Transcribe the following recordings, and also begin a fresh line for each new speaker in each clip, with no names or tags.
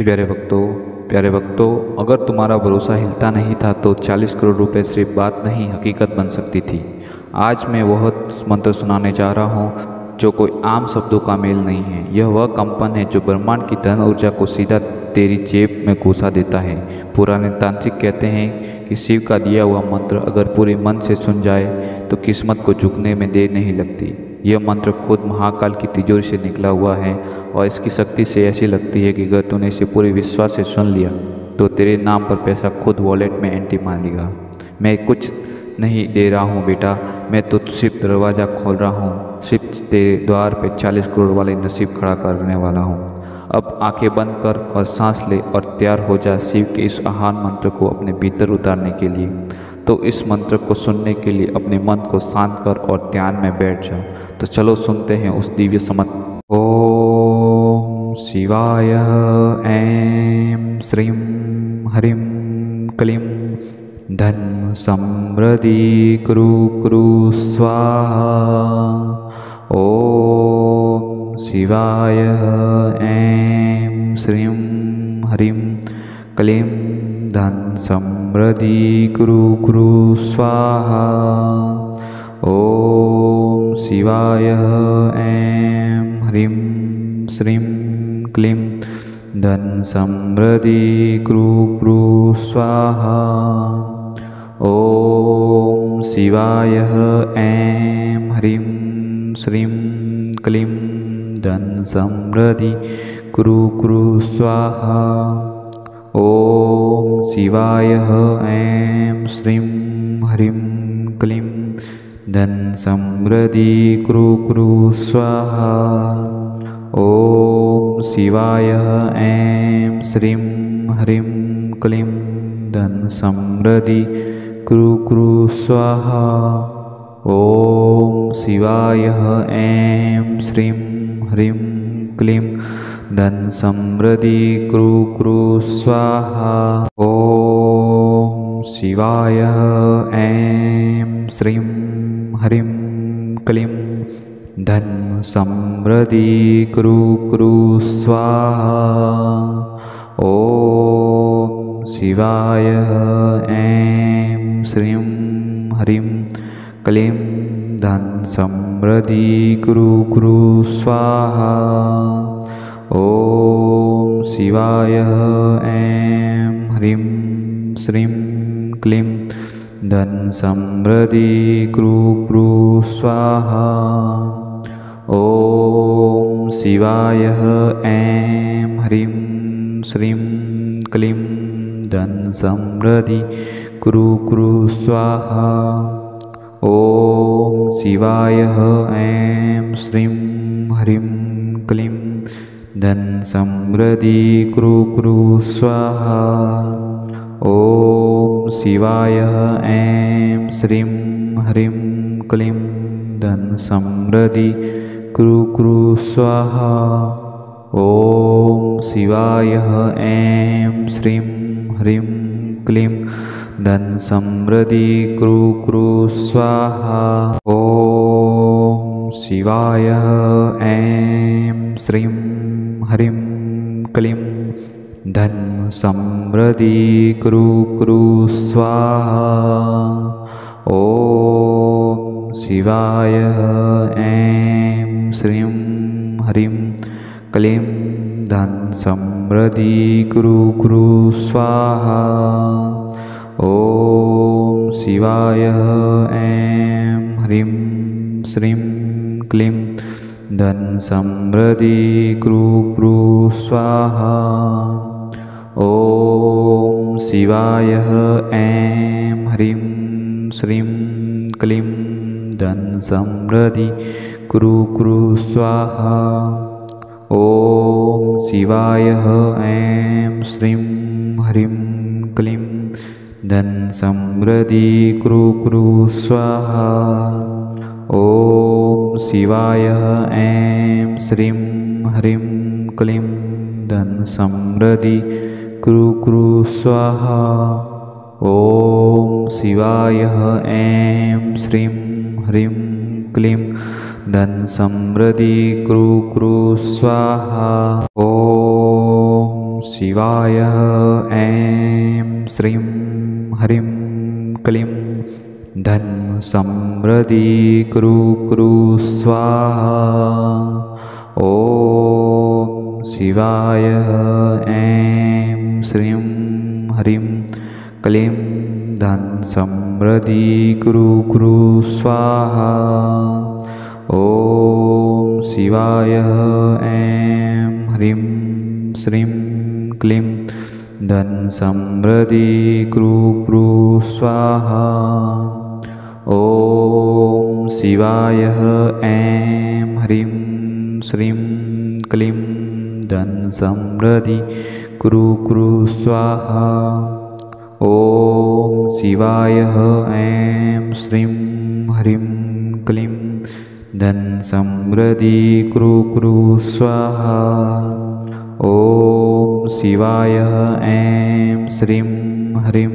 प्यारे भक्तों, अगर तुम्हारा भरोसा हिलता नहीं था तो 40 करोड़ रुपए सिर्फ बात नहीं हकीकत बन सकती थी। आज मैं वह मंत्र सुनाने जा रहा हूँ जो कोई आम शब्दों का मेल नहीं है। यह वह कंपन है जो ब्रह्मांड की धन ऊर्जा को सीधा तेरी जेब में घुसा देता है। पुराने तांत्रिक कहते हैं कि शिव का दिया हुआ मंत्र अगर पूरे मन से सुन जाए तो किस्मत को झुकने में देर नहीं लगती। यह मंत्र खुद महाकाल की तिजोरी से निकला हुआ है और इसकी शक्ति से ऐसी लगती है कि अगर तूने इसे पूरे विश्वास से सुन लिया तो तेरे नाम पर पैसा खुद वॉलेट में एंट्री मारेगा। मैं कुछ नहीं दे रहा हूँ बेटा, मैं तो सिर्फ दरवाज़ा खोल रहा हूँ, सिर्फ तेरे द्वार पे 40 करोड़ वाले नसीब खड़ा करने वाला हूँ। अब आंखें बंद कर और सांस ले और तैयार हो जा शिव के इस आहान मंत्र को अपने भीतर उतारने के लिए। तो इस मंत्र को सुनने के लिए अपने मन को शांत कर और ध्यान में बैठ जाओ। तो चलो सुनते हैं उस दिव्य समत। ओम शिवाय ऐं श्रीं ह्रीं क्लीं धन समृद्धि कुरु कुरु स्वाहा। ओम शिवाय ऐं श्रीं ह्रीं क्लीं धन समृद्धि कुरु कुरु स्वाहा। ओम शिवाय ऐं ह्रीं श्रीं क्लीं धन समृद्धि कुरु कुरु स्वाहा। ओम शिवाय ऐं ह्रीं श्रीं क्लीं धन समृद्धि कुरु कुरु स्वाहा। ओम शिवाय ऐं श्रीं ह्रीं क्लीं धन समृद्धि कुरु कुरु स्वाहा। ओम शिवाय ऐं श्रीं ह्रीं क्लीं धन समृद्धि कुरु कुरु स्वाहा। ओम शिवाय ऐं श्रीं ह्रीं क्लीं धन समृद्धि कुरु कुरु स्वाहा। ओम शिवाय ऐं श्रीं ह्रीं क्लीं धन समृद्धि कुरु कुरु स्वाहा। ओम शिवाय ऐं श्रीं ह्रीं क्लीं धन समृद्धि कुरु कुरु स्वाहा। ओम शिवाय ऐं ह्रीं श्रीं क्लीं धन समृद्धि कुरु कुरु स्वाहा। ओम शिवाय ऐं ह्रीं श्रीं क्लीं धन समृद्धि कुरु कुरु स्वाहा। ओम शिवाय ऐं श्रीं ह्रीं क्लीं धन समृद्धि कुरु कुरु स्वाहा। ओम शिवाय ऐं श्रीं ह्रीं क्लीं धन समृद्धि कुरु कुरु स्वाहा। ओम शिवाय ऐं श्रीं ह्रीं क्लीं धन समृद्धि कुरु कुरु स्वाहा। ओम शिवाय ऐं श्रीं ह्रीं क्लीं धन समृद्धि कुरु कुरु स्वाहा। ओम शिवाय ऐं श्रीं ह्रीं क्लीं धन समृद्धि कुरु कुरु स्वाहा। ओम शिवाय ऐं ह्रीं श्रीं क्लीं धन समृद्धि कुरु कुरु स्वाहा। ओम शिवाय ऐं ह्रीं श्रीं क्लीं धन समृद्धि कुरु कुरु स्वाहा। ओम शिवाय ऐं श्रीं ह्रीं क्लीं धन समृद्धि कुरु कुरु स्वाहा। ओम शिवाय ऐं श्रीं ह्रीं क्लीं धन समृद्धि कुरु कुरु स्वाहा। ओम शिवाय ऐं श्रीं ह्रीं क्लीं धन समृद्धि कुरु कुरु स्वाहा। ओम शिवाय ऐं श्रीं ह्रीं क्लीं धन समृद्धि कुरु कुरु स्वाहा। ॐ शिवाय ऐं श्रीं ह्रीं क्लीं धन समृद्धि कुरु कुरु स्वाहा। ॐ शिवाय ऐं ह्रीं श्रीं क्लीं धन समृद्धि कुरु कुरु स्वाहा। ॐ शिवाय ऐं ह्रीं श्रीं क्लीं धन समृद्धि कुरु कुरु स्वाहा। ॐ शिवाय ऐं श्रीं ह्रीं क्लीं धन समृद्धि कुरु कुरु स्वाहा। ॐ शिवाय ऐं श्रीं ह्रीं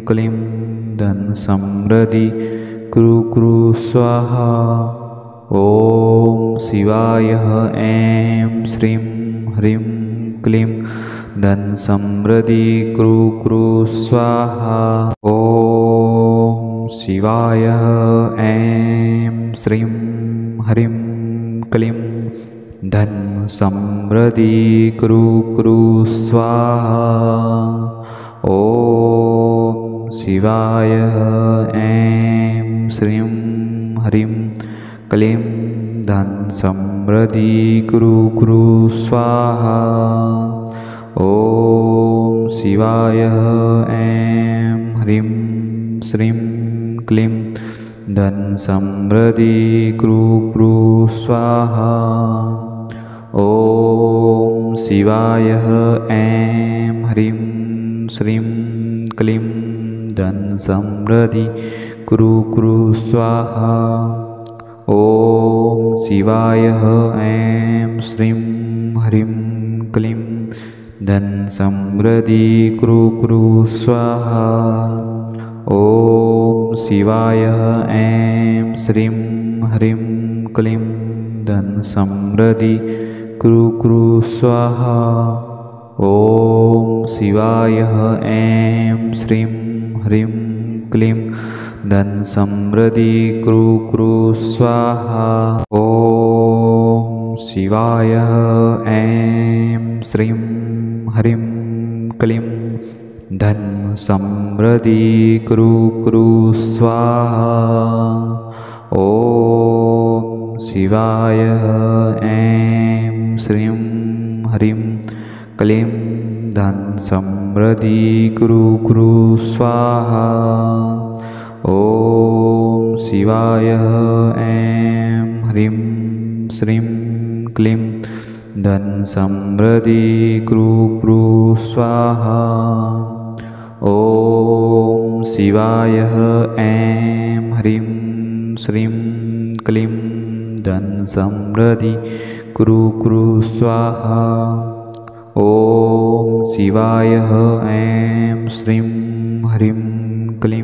क्लीं धन समृद्धि कुरु कुरु स्वाहा। ॐ शिवाय ऐं श्रीं ह्रीं क्लीं धन समृद्धि कुरु कुरु स्वाहा। ॐ शिवाय ऐं श्रीं ह्रीं क्लीं धन समृद्धि कुरु कुरु स्वाहा। ॐ शिवाय ऐं श्रीं ह्रीं क्लीं धन समृद्धि कुरु कुरु स्वाहा। ॐ शिवाय ऐं ह्रीं श्रीं क्लीं धन समृद्धि कुरु कुरु स्वाहा। ॐ शिवाय ऐं ह्रीं श्रीं क्लीं धन समृद्धि कुरु कुरु स्वाहा। ॐ शिवाय ऐं श्रीं ह्रीं क्लीं धन समृद्धि कुरु कुरु स्वाहा। ॐ शिवाय ऐं श्रीं ह्रीं क्लीं धन समृद्धि कुरु कुरु स्वाहा। ॐ शिवाय ऐं श्रीं ह्रीं क्लीं धन समृद्धि कुरु कुरु स्वाहा। ॐ शिवाय ऐं श्रीं ह्रीं क्लीं धन समृद्धि कुरु कुरु स्वाहा। ॐ शिवाय ऐं श्रीं ह्रीं क्लीं धन समृद्धि कुरु कुरु स्वाहा। ॐ शिवाय ऐं ह्रीं श्रीं क्लीं धन समृद्धि कुरु कुरु स्वाहा। ॐ शिवाय ऐं ह्रीं श्रीं क्लीं धन समृद्धि कुरु कुरु स्वाहा। ॐ शिवाय ऐं श्रीं ह्रीं क्लीं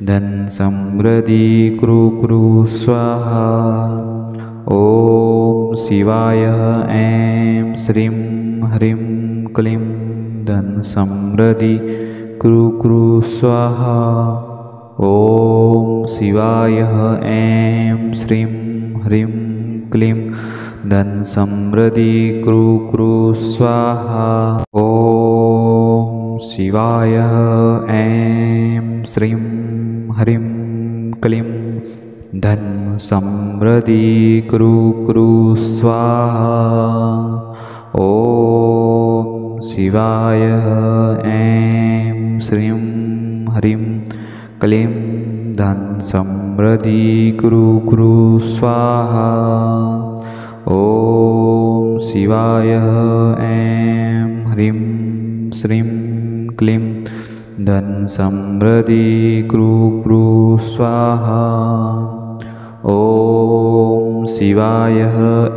धन समृद्धि कुरु कुरु स्वाहा। ॐ शिवाय ऐं श्रीं ह्रीं क्लीं धन समृद्धि कुरु कुरु स्वाहा। ॐ शिवाय ऐं श्रीं ह्रीं क्लीं धन समृद्धि कुरु कुरु स्वाहा। ॐ शिवाय ऐं श्रीं ह्रीं क्लीं धन समृद्धि कुरु कुरु स्वाहा। ॐ शिवाय ऐं श्रीं ह्रीं क्लीं धन समृद्धि कुरु कुरु स्वाहा। ॐ शिवाय ऐं ह्रीं श्रीं क्लीं धन समृद्धि कुरु कुरु स्वाहा। ॐ शिवाय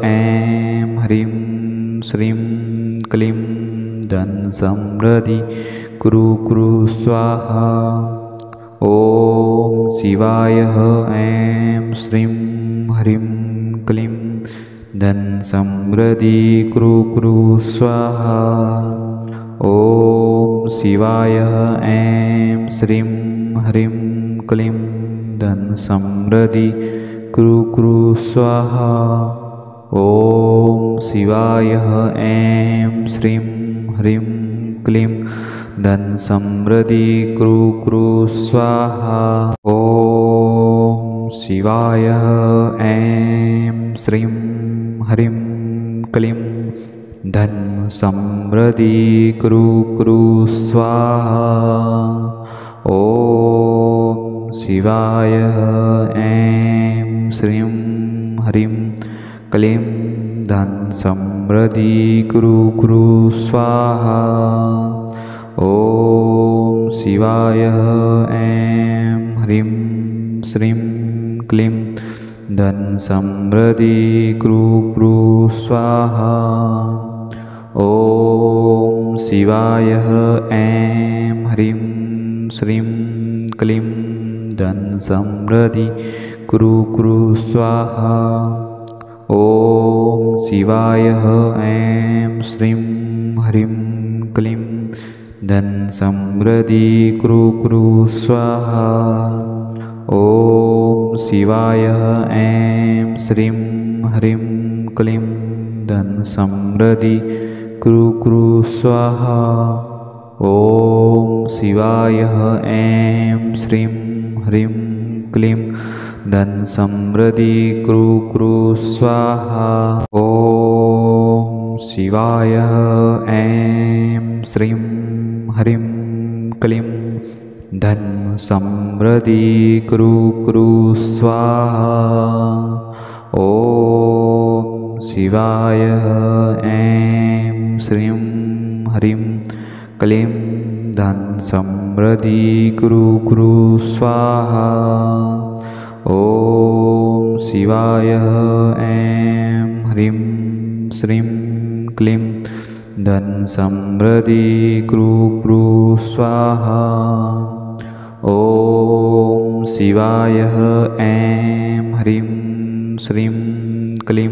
ऐं ह्रीं श्रीं क्लीं धन समृद्धि कुरु कुरु स्वाहा। ॐ शिवाय ऐं श्रीं ह्रीं क्लीं धन समृद्धि कुरु कुरु स्वाहा। शिवाय ऐं श्रीं ह्रीं क्लीं धन समृद्धि कृ कृ स्वाहा। ॐ शिवाय ऐं श्रीं ह्रीं क्लीं धन समृद्धि कृ कृ स्वाहा। ॐ शिवाय ऐं श्रीं ह्रीं क्लीं धन समृद्धि कृ कृ स्वाहा। ॐ शिवाय ऐं श्रीं ह्रीं क्लीं धन समृद्धि कृ कृ स्वाहा। ॐ शिवाय ऐं ह्रीं श्रीं क्लीं धन समृद्धि कृ कृ स्वाहा। ॐ शिवाय ऐं ह्रीं श्रीं क्लीं धन समृद्धि कृ कृ स्वाहा। ॐ शिवाय ऐं श्रीं ह्रीं क्लीं धन समृद्धि कृ कृ स्वाहा। ॐ शिवाय ऐं श्रीं ह्रीं क्लीं धन समृद्धि कृ कृ स्वाहा। ॐ शिवाय ऐं श्रीं ह्रीं क्लीं धन समृद्धि कृ कृ स्वाहा। ॐ शिवाय ऐं श्रीं ह्रीं क्लीं धन समृद्धि कृ कृ स्वाहा। ॐ शिवाय ऐं श्रीं ह्रीं क्लीं धन समृद्धि कृ कृ स्वाहा। ॐ शिवाय ऐं ह्रीं श्रीं क्लीं धन समृद्धि कृ कृ स्वाहा। ॐ शिवाय ऐं ह्रीं श्रीं क्लीं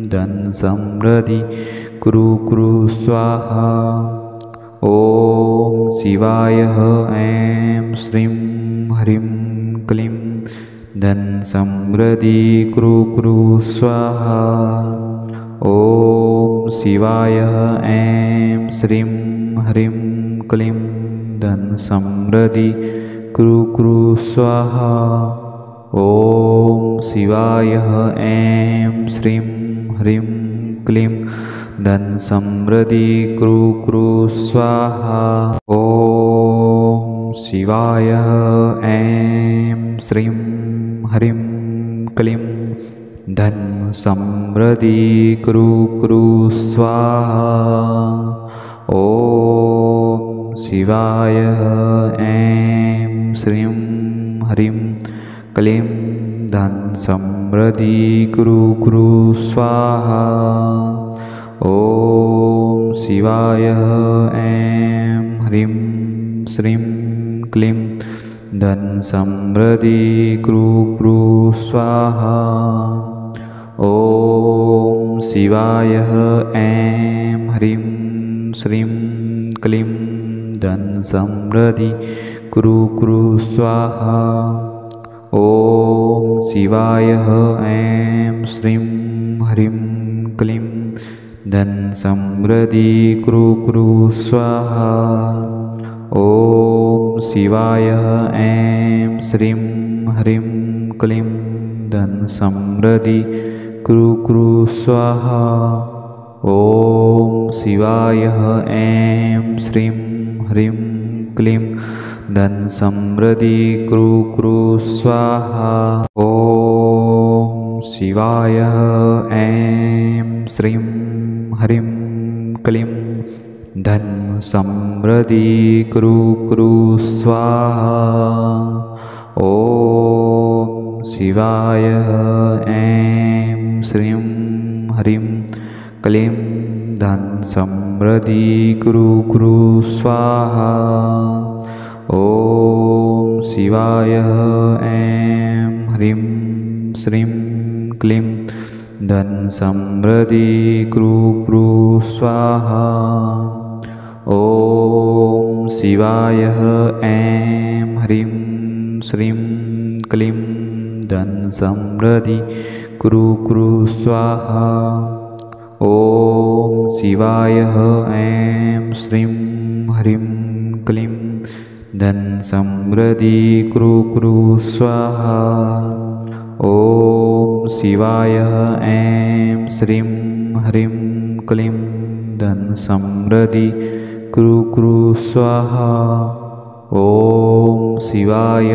धन समृद्धि कृ कृ स्वाहा। ॐ शिवाय ऐं श्रीं ह्रीं क्लीं धन समृद्धि कृ कृ स्वाहा। ॐ शिवाय ऐं श्रीं ह्रीं क्लीं धन समृद्धि कृ कृ स्वाहा। ॐ शिवाय ऐं श्रीं ह्रीं क्लीं धन समृद्धि कृ कृ स्वाहा। ॐ शिवाय ऐं श्रीं ह्रीं क्लीं धन समृद्धि कृ कृ स्वाहा। ॐ शिवाय ऐं श्रीं ह्रीं क्लीं धन समृद्धि कृ कृ स्वाहा। ॐ शिवाय ऐं ह्रीं श्रीं क्लीं धन समृद्धि कृ कृ स्वाहा। ॐ शिवाय ऐं ह्रीं श्रीं क्लीं धन समृद्धि कृ कृ स्वाहा। ॐ शिवाय ऐं श्रीं ह्रीं क्लीं धन समृद्धि कृ कृ स्वाहा। ॐ शिवाय ऐं श्रीं ह्रीं क्लीं धन समृद्धि कृ कृ स्वाहा। ॐ शिवाय ऐं श्रीं ह्रीं क्लीं धन समृद्धि कृ कृ स्वाहा। ॐ शिवाय ऐं श्रीं ह्रीं क्लीं धन समृद्धि कृ कृ स्वाहा। ॐ शिवाय ऐं श्रीं ह्रीं क्लीं धन समृद्धि कृ कृ स्वाहा। ॐ शिवाय ऐं ह्रीं श्रीं क्लीं धन समृद्धि कृ कृ स्वाहा। ॐ शिवाय ऐं ह्रीं श्रीं क्लीं धन समृद्धि कुरु कुरु स्वाहा। ॐ शिवाय ऐं श्रीं ह्रीं क्लीं धन समृद्धि कुरु कुरु स्वाहा। ॐ शिवाय ऐं श्रीं ह्रीं क्लीं धन समृद्धि कुरु कुरु स्वाहा। ॐ शिवाय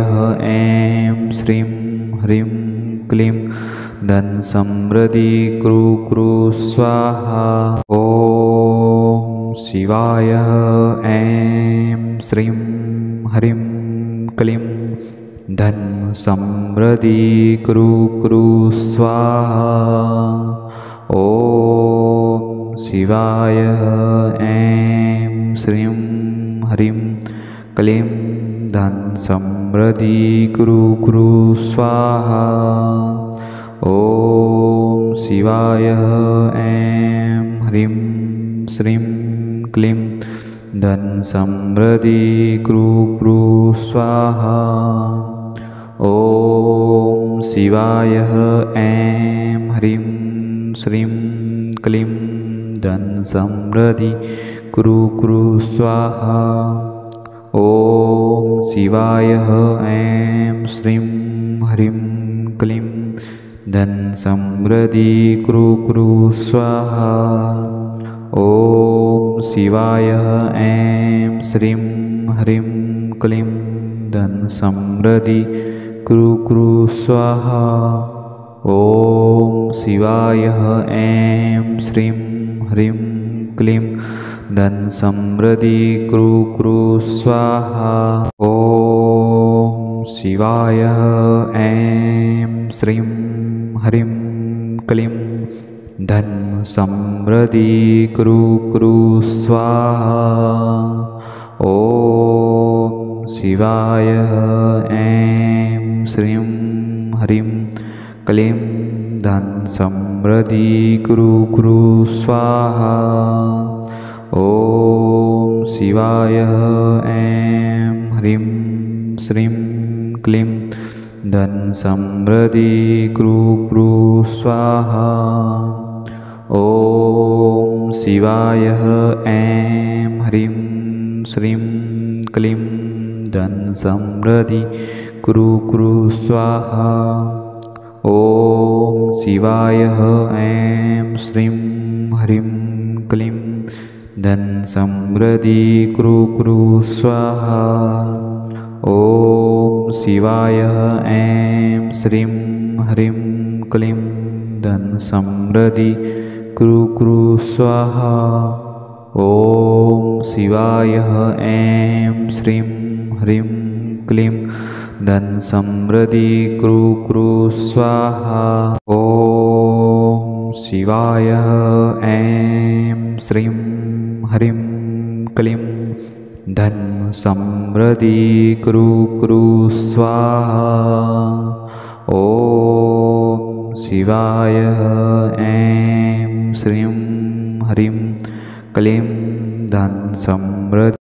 ऐं श्रीं ह्रीं क्लीं धन समृद्धि कुरु कुरु स्वाहा। ॐ शिवाय ऐं श्रीं ह्रीं क्लीं धन समृद्धि कुरु कुरु स्वाहा। ॐ शिवाय ऐं श्रीं ह्रीं क्लीं धन समृद्धि कुरु कुरु स्वाहा। ॐ शिवाय ऐं ह्रीं श्रीं क्लीं धन समृद्धि कुरु कुरु स्वाहा। ॐ शिवाय ऐं ह्रीं श्रीं क्लीं धन समृद्धि कुरु कुरु स्वाहा। ॐ शिवाय ऐं श्रीं ह्रीं क्लीं धन समृद्धि कुरु कुरु स्वाहा। ॐ शिवाय ऐं श्रीं ह्रीं क्लीं धन समृद्धि कुरु कुरु स्वाहा। ॐ शिवाय ऐं श्रीं ह्रीं क्लीं धन समृद्धि कुरु कुरु स्वाहा। ॐ शिवाय ऐं श्रीं ह्रीं क्लीं धन समृद्धि कुरु कुरु स्वाहा। ॐ शिवाय ऐं श्रीं ह्रीं क्लीं धन समृद्धि कुरु कुरु स्वाहा। ॐ शिवाय ऐं ह्रीं श्रीं क्लीं धन समृद्धि कुरु कुरु स्वाहा। ॐ शिवाय ऐं ह्रीं श्रीं क्लीं धन समृद्धि कुरु कुरु स्वाहा। ॐ शिवाय ऐं श्रीं ह्रीं क्लीं धन समृद्धि कुरु कुरु स्वाहा। ॐ शिवाय ऐं श्रीं ह्रीं क्लीं धन समृद्धि कुरु कुरु स्वाहा। ॐ शिवाय ऐं श्रीं ह्रीं क्लीं धन समृद्धि कुरु कुरु स्वाहा। ॐ शिवाय ऐं श्रीं ह्रीं क्लीं धन समृद्धि कुरु कुरु स्वाहा। ॐ शिवाय ऐं श्रीं ह्रीं क्लीं धन समृद्धि